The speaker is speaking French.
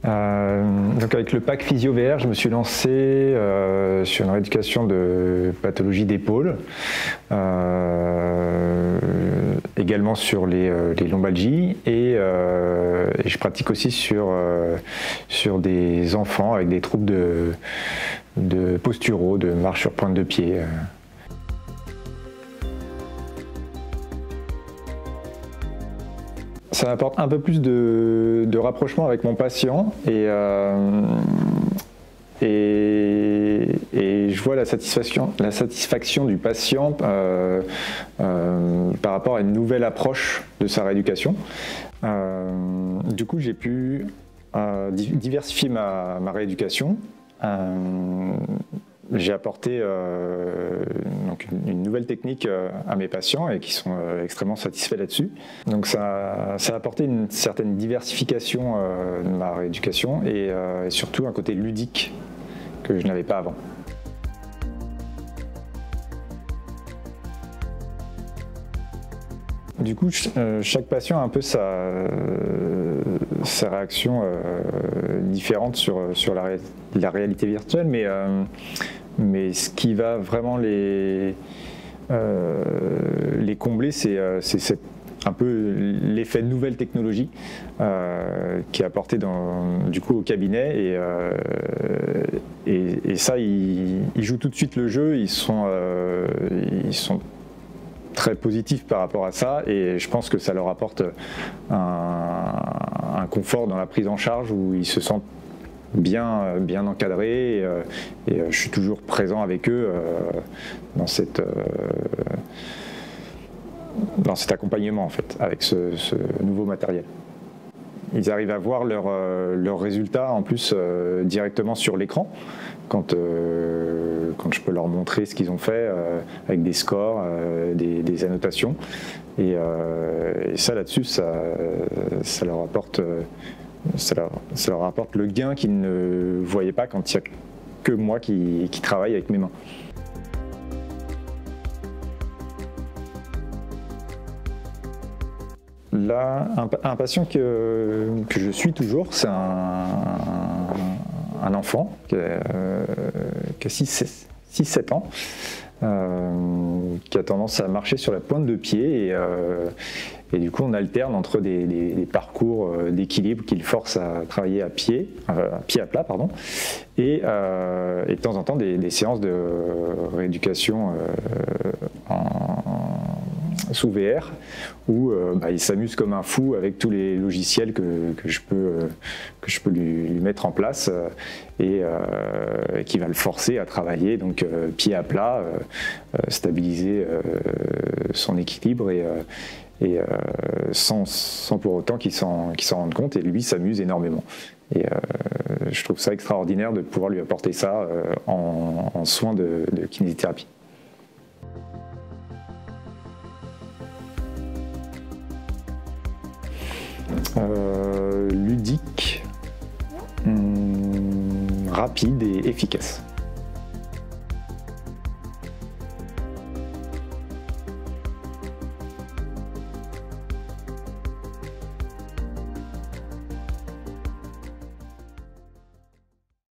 Donc avec le pack Physio-VR, je me suis lancé sur une rééducation de pathologie d'épaule, également sur les lombalgies et je pratique aussi sur des enfants avec des troubles de posturaux, de marche sur pointe de pied. Ça m'apporte un peu plus de rapprochement avec mon patient et je vois la satisfaction du patient par rapport à une nouvelle approche de sa rééducation. Du coup, j'ai pu diversifier ma rééducation. J'ai apporté donc une nouvelle technique à mes patients et qui sont extrêmement satisfaits là-dessus. Donc ça a apporté une certaine diversification de ma rééducation et surtout un côté ludique que je n'avais pas avant. Du coup, chaque patient a un peu sa réaction différente sur la réalité virtuelle, mais ce qui va vraiment les combler, c'est un peu l'effet nouvelle technologie qui est apporté du coup au cabinet et ça, ils jouent tout de suite le jeu, ils sont très positifs par rapport à ça et je pense que ça leur apporte un confort dans la prise en charge où ils se sentent bien encadrés et je suis toujours présent avec eux dans cet accompagnement en fait, avec ce nouveau matériel. Ils arrivent à voir leurs résultats en plus directement sur l'écran quand je peux leur montrer ce qu'ils ont fait avec des scores, des annotations et ça là-dessus ça leur apporte le gain qu'ils ne voyaient pas quand il n'y a que moi qui travaille avec mes mains. Là, un patient que je suis toujours, c'est un enfant qui a 6-7 ans, qui a tendance à marcher sur la pointe de pied et du coup on alterne entre des parcours d'équilibre qu'il force à travailler à pied à plat, pardon, et de temps en temps des séances de rééducation sous VR où il s'amuse comme un fou avec tous les logiciels que je peux lui mettre en place et qui va le forcer à travailler donc pied à plat, stabiliser son équilibre et sans pour autant qu'il s'en rende compte et lui s'amuse énormément. Et je trouve ça extraordinaire de pouvoir lui apporter ça en soins de kinésithérapie. Ludique, rapide et efficace.